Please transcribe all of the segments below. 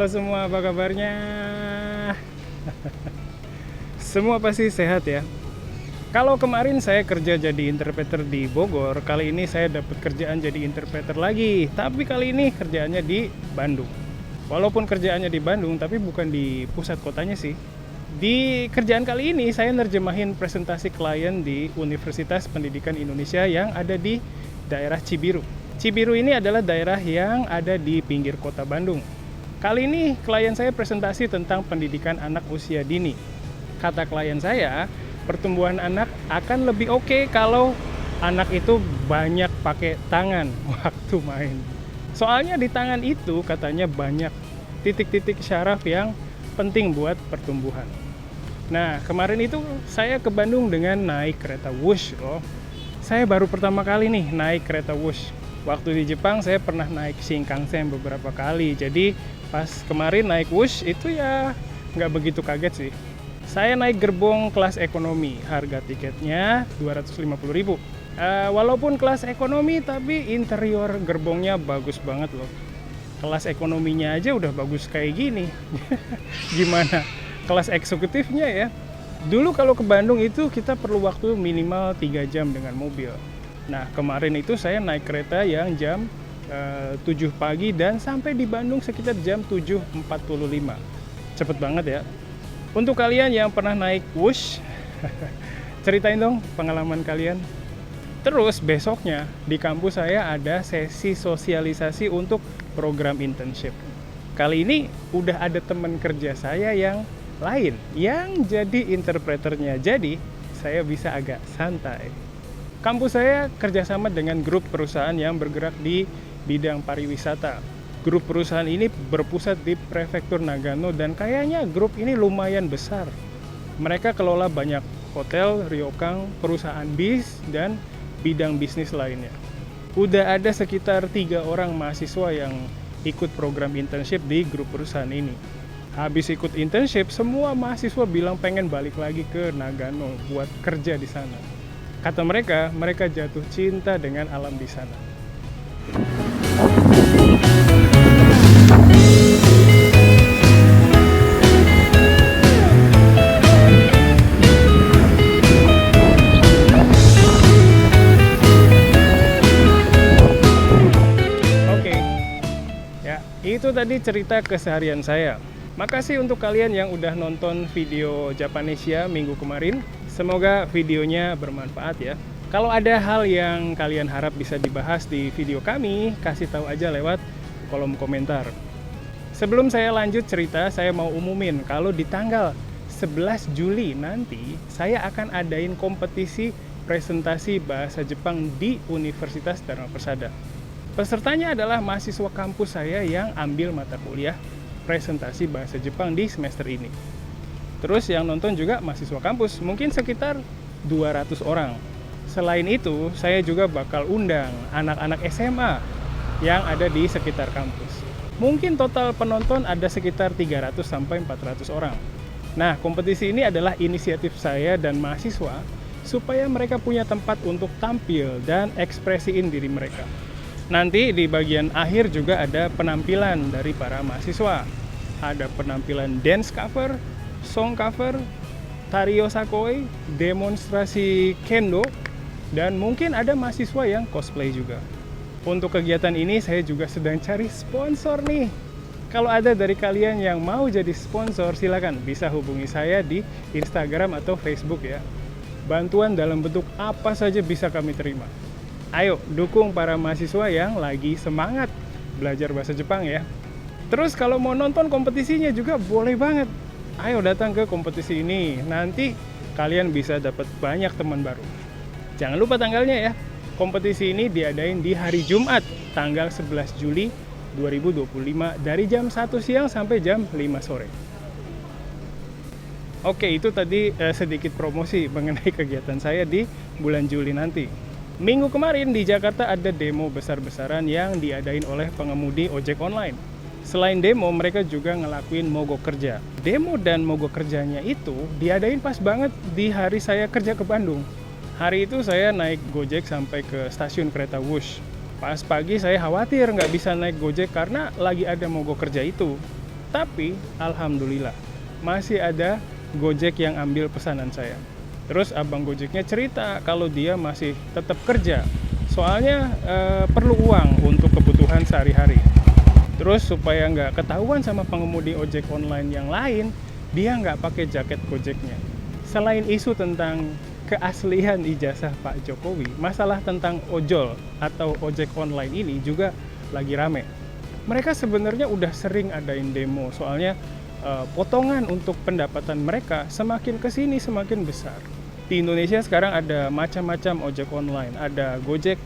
Halo semua, apa kabarnya? Semua pasti sehat ya. Kalau kemarin saya kerja jadi interpreter di Bogor, kali ini saya dapat kerjaan jadi interpreter lagi. Tapi kali ini kerjaannya di Bandung. Walaupun kerjaannya di Bandung, tapi bukan di pusat kotanya sih. Di kerjaan kali ini saya nerjemahin presentasi klien di Universitas Pendidikan Indonesia yang ada di daerah Cibiru. Cibiru ini adalah daerah yang ada di pinggir kota Bandung. Kali ini klien saya presentasi tentang pendidikan anak usia dini. Kata klien saya, pertumbuhan anak akan lebih oke kalau anak itu banyak pakai tangan waktu main. Soalnya di tangan itu katanya banyak titik-titik syaraf yang penting buat pertumbuhan. Nah, kemarin itu saya ke Bandung dengan naik kereta Wush loh. Saya baru pertama kali nih naik kereta Wush. Waktu di Jepang saya pernah naik Shinkansen beberapa kali. Jadi pas kemarin naik Wush itu ya nggak begitu kaget sih. Saya naik gerbong kelas ekonomi. Harga tiketnya 250.000. Walaupun kelas ekonomi tapi interior gerbongnya bagus banget loh. Kelas ekonominya aja udah bagus kayak gini. Gimana kelas eksekutifnya ya? Dulu kalau ke Bandung itu kita perlu waktu minimal 3 jam dengan mobil. Nah, kemarin itu saya naik kereta yang jam 7 pagi dan sampai di Bandung sekitar jam 7.45. Cepet banget ya. Untuk kalian yang pernah naik Wush, ceritain dong pengalaman kalian. Terus besoknya di kampus saya ada sesi sosialisasi untuk program internship. Kali ini udah ada teman kerja saya yang lain yang jadi interpreternya. Jadi saya bisa agak santai. Kampus saya kerjasama dengan grup perusahaan yang bergerak di bidang pariwisata. Grup perusahaan ini berpusat di Prefektur Nagano dan kayaknya grup ini lumayan besar. Mereka kelola banyak hotel, ryokan, perusahaan bis, dan bidang bisnis lainnya. Udah ada sekitar 3 orang mahasiswa yang ikut program internship di grup perusahaan ini. Habis ikut internship, semua mahasiswa bilang pengen balik lagi ke Nagano buat kerja di sana. Kata mereka, mereka jatuh cinta dengan alam di sana. Oke, ya itu tadi cerita keseharian saya. Makasih untuk kalian yang udah nonton video Japanesia minggu kemarin. Semoga videonya bermanfaat ya. Kalau ada hal yang kalian harap bisa dibahas di video kami, kasih tahu aja lewat kolom komentar. Sebelum saya lanjut cerita, saya mau umumin kalau di tanggal 11 Juli nanti saya akan adain kompetisi presentasi bahasa Jepang di Universitas Dharma Persada. Pesertanya adalah mahasiswa kampus saya yang ambil mata kuliah presentasi bahasa Jepang di semester ini. Terus yang nonton juga mahasiswa kampus, mungkin sekitar 200 orang. Selain itu, saya juga bakal undang anak-anak SMA yang ada di sekitar kampus. Mungkin total penonton ada sekitar 300 sampai 400 orang. Nah, kompetisi ini adalah inisiatif saya dan mahasiswa supaya mereka punya tempat untuk tampil dan ekspresiin diri mereka. Nanti di bagian akhir juga ada penampilan dari para mahasiswa. Ada penampilan dance cover, song cover, tari yosakoi, demonstrasi kendo, dan mungkin ada mahasiswa yang cosplay juga. Untuk kegiatan ini saya juga sedang cari sponsor nih. Kalau ada dari kalian yang mau jadi sponsor, silakan bisa hubungi saya di Instagram atau Facebook ya. Bantuan dalam bentuk apa saja bisa kami terima. Ayo dukung para mahasiswa yang lagi semangat belajar bahasa Jepang ya. Terus kalau mau nonton kompetisinya juga boleh banget. Ayo datang ke kompetisi ini, nanti kalian bisa dapat banyak teman baru. Jangan lupa tanggalnya ya. Kompetisi ini diadain di hari Jumat, tanggal 11 Juli 2025 dari jam 1 siang sampai jam 5 sore. Oke, itu tadi sedikit promosi mengenai kegiatan saya di bulan Juli nanti. Minggu kemarin di Jakarta ada demo besar-besaran yang diadain oleh pengemudi ojek online. Selain demo, mereka juga ngelakuin mogok kerja. Demo dan mogok kerjanya itu diadain pas banget di hari saya kerja ke Bandung. Hari itu saya naik Gojek sampai ke stasiun kereta Wush. Pas pagi saya khawatir nggak bisa naik Gojek karena lagi ada mogok kerja itu. Tapi alhamdulillah masih ada Gojek yang ambil pesanan saya. Terus abang Gojeknya cerita kalau dia masih tetap kerja. Soalnya perlu uang untuk kebutuhan sehari-hari. Terus supaya nggak ketahuan sama pengemudi ojek online yang lain, dia nggak pakai jaket Gojeknya. Selain isu tentang keaslian ijazah Pak Jokowi, masalah tentang ojol atau ojek online ini juga lagi rame. Mereka sebenarnya udah sering adain demo, soalnya potongan untuk pendapatan mereka semakin kesini semakin besar. Di Indonesia sekarang ada macam-macam ojek online, ada Gojek,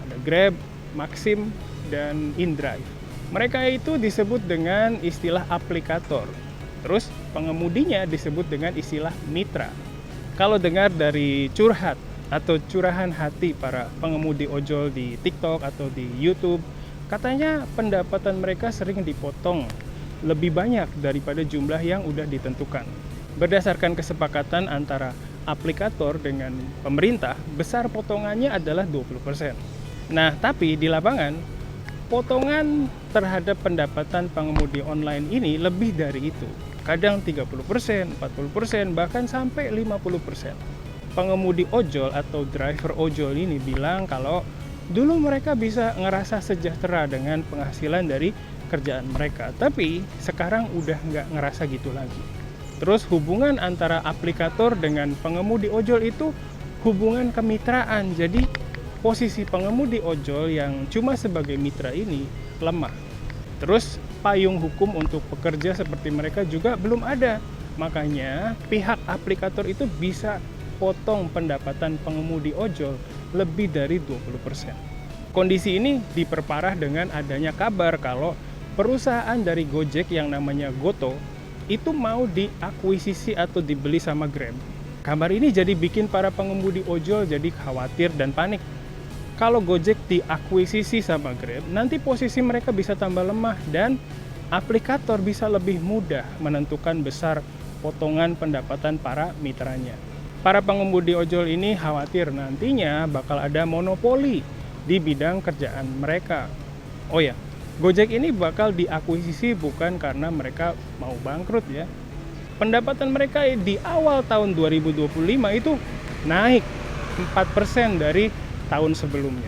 ada Grab, Maxim, dan InDrive. Mereka itu disebut dengan istilah aplikator. Terus pengemudinya disebut dengan istilah mitra. Kalau dengar dari curhat atau curahan hati para pengemudi ojol di TikTok atau di YouTube, katanya pendapatan mereka sering dipotong lebih banyak daripada jumlah yang udah ditentukan. Berdasarkan kesepakatan antara aplikator dengan pemerintah, besar potongannya adalah 20%. Nah, tapi di lapangan, potongan terhadap pendapatan pengemudi online ini lebih dari itu. Kadang 30%, 40%, bahkan sampai 50%. Pengemudi ojol atau driver ojol ini bilang kalau dulu mereka bisa ngerasa sejahtera dengan penghasilan dari kerjaan mereka, tapi sekarang udah nggak ngerasa gitu lagi. Terus hubungan antara aplikator dengan pengemudi ojol itu hubungan kemitraan, jadi posisi pengemudi ojol yang cuma sebagai mitra ini lemah. Terus payung hukum untuk pekerja seperti mereka juga belum ada, makanya pihak aplikator itu bisa potong pendapatan pengemudi ojol lebih dari 20%. Kondisi ini diperparah dengan adanya kabar kalau perusahaan dari Gojek yang namanya Goto itu mau diakuisisi atau dibeli sama Grab. Kabar ini jadi bikin para pengemudi ojol jadi khawatir dan panik. Kalau Gojek diakuisisi sama Grab, nanti posisi mereka bisa tambah lemah dan aplikator bisa lebih mudah menentukan besar potongan pendapatan para mitranya. Para pengemudi ojol ini khawatir nantinya bakal ada monopoli di bidang kerjaan mereka. Oh ya, Gojek ini bakal diakuisisi bukan karena mereka mau bangkrut ya. Pendapatan mereka di awal tahun 2025 itu naik 4% dari tahun sebelumnya.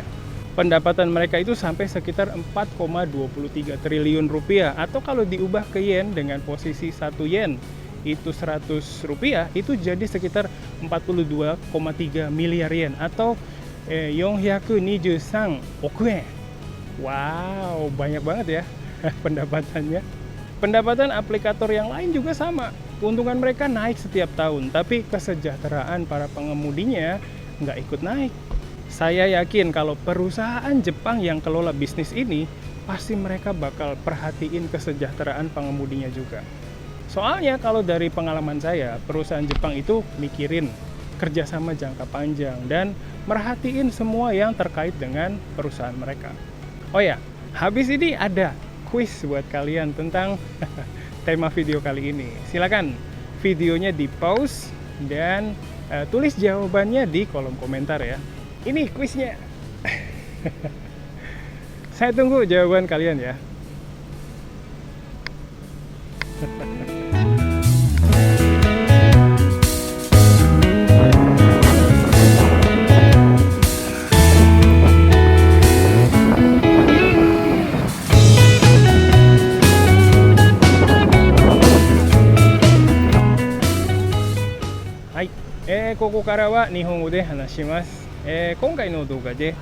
Pendapatan mereka itu sampai sekitar 4,23 triliun rupiah, atau kalau diubah ke yen dengan posisi 1 yen itu 100 rupiah, itu jadi sekitar 42,3 miliar yen atau 423 oku yen. Wow, banyak banget ya pendapatannya. Pendapatan aplikator yang lain juga sama. Keuntungan mereka naik setiap tahun, tapi kesejahteraan para pengemudinya nggak ikut naik. Saya yakin kalau perusahaan Jepang yang kelola bisnis ini, pasti mereka bakal perhatiin kesejahteraan pengemudinya juga. Soalnya kalau dari pengalaman saya, perusahaan Jepang itu mikirin kerjasama jangka panjang dan merhatiin semua yang terkait dengan perusahaan mereka. Oh ya, habis ini ada quiz buat kalian tentang tema video kali ini. Silakan videonya di pause dan tulis jawabannya di kolom komentar ya. Ini kuisnya. Saya tunggu jawaban kalian ya. Hai, ここからは日本語で話します。今回の動画で、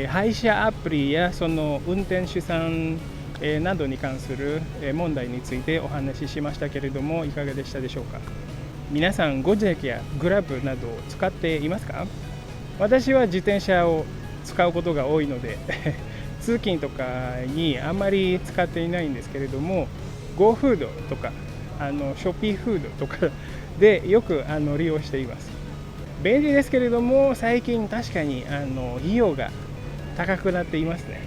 配車アプリやその運転手さん、などに関する、問題についてお話ししましたけれども、いかがでしたでしょうか。皆さん、ゴジェクやグラブなどを使っていますか？私は自転車を使うことが多いので通勤とかにあまり使っていないんですけれども、ゴーフードとかショッピーフードとかでよく利用しています。便利ですけれども、最近確かに費用が高くなっていますね。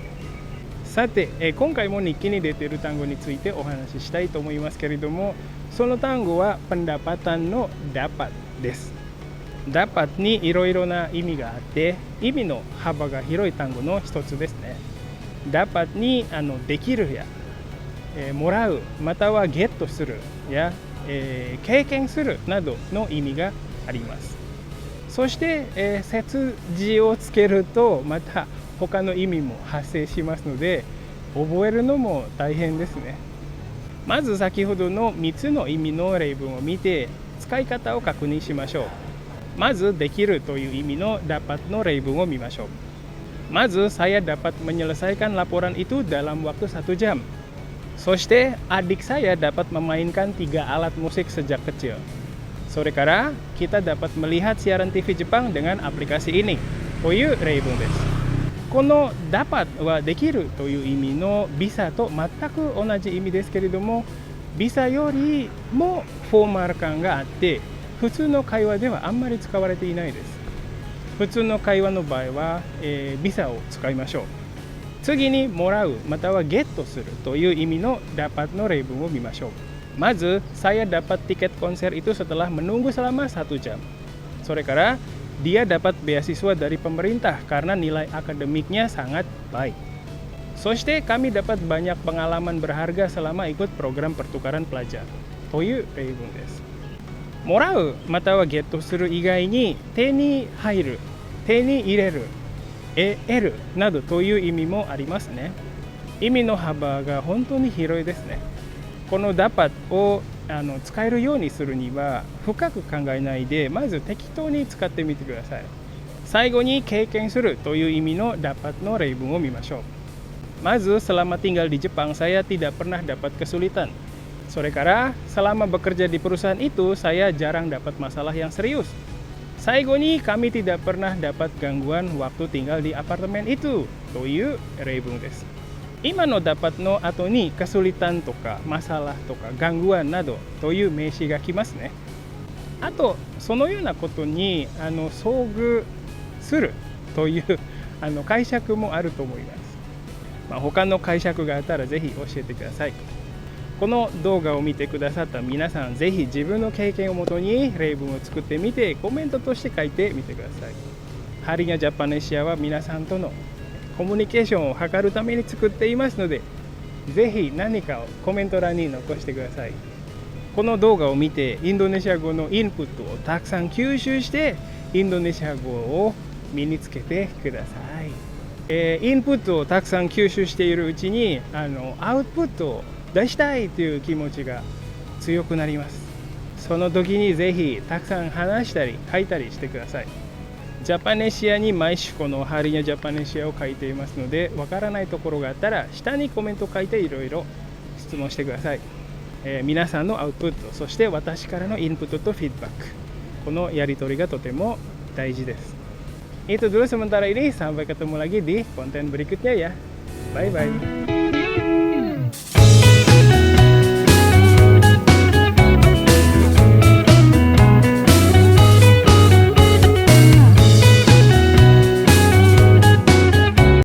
さて、今回も日記に出ている単語についてお話ししたいと思いますけれども、その単語はpendapatanのdapatです。dapatにいろいろな意味があって、意味の幅が広い単語の一つですね。dapatにできるやもらうまたはゲットするや、経験するなどの意味があります。そして、接字をつけるとまた他の意味も発生しますので、覚えるのも大変ですね。まず先ほどの3つの意味の例文を見て使い方を確認しましょう。まずできるという意味のdapatの例文を見ましょう。まずsaya dapat menyelesaikan laporan itu dalam waktu 1 jam. そしてadik saya dapat memainkan 3 alat musik sejak kecil. それからkita dapat melihat siaran TV Jepang dengan aplikasi ini という例文です。この dapat はできるという意味のビザと全く同じ意味ですけれども、ビザよりもフォーマル感があって普通の会話ではあんまり使われていないです。普通の会話の場合は、ビザを使いましょう。次にもらうまたはゲットするという意味の dapat の例文を見ましょう。まず、saya dapat tiket konser itu setelah menunggu selama 1 jam. それから、dia dapat beasiswa dari pemerintah karena nilai akademiknya sangat baik. そして、kami dapat banyak pengalaman berharga selama ikut program pertukaran pelajar. という例文です。もらうまたはゲットする以外に、手に入る、手に入れる、得るなどという意味もありますね。意味の幅が本当に広いですね。この dapat を使えるようにするには深く考えないでまず適当に使ってみてください。最後に経験するという意味の dapat の例文を見ましょう。まず selama tinggal di Jepang saya tidak pernah dapat kesulitan. それから selama bekerja di perusahaan itu saya jarang dapat masalah yang serius. 最後に kami tidak pernah dapat gangguan waktu tinggal di apartemen itu という例文です。今の dapat の後に kesulitan とか masalah とか gangguan などという名詞が来ますね。あとそのようなことに遭遇するという解釈もあると思います。他の解釈があったらぜひ教えてください。この動画を見てくださった皆さん、ぜひ自分の経験をもとに例文を作ってみてコメントとして書いてみてください。ハリニャジャパネシアは皆さんとのコミュニケーションを図るために作っていますので、ぜひ何かをコメント欄に残してください。この動画を見てインドネシア語のインプットをたくさん吸収してインドネシア語を身につけてください。インプットをたくさん吸収しているうちにアウトプットを出したいという気持ちが強くなります。その時にぜひたくさん話したり書いたりしてください。ジャパネシアに毎週このハリニャジャパネシアを書いていますので、わからないところがあったら下にコメント書いていろいろ質問してください。皆さんのアウトプット、そして私からのインプットとフィードバック、このやり取りがとても大事です。Itu dulu sementara ini, sampai ketemu lagi di konten berikutnya ya. Bye bye.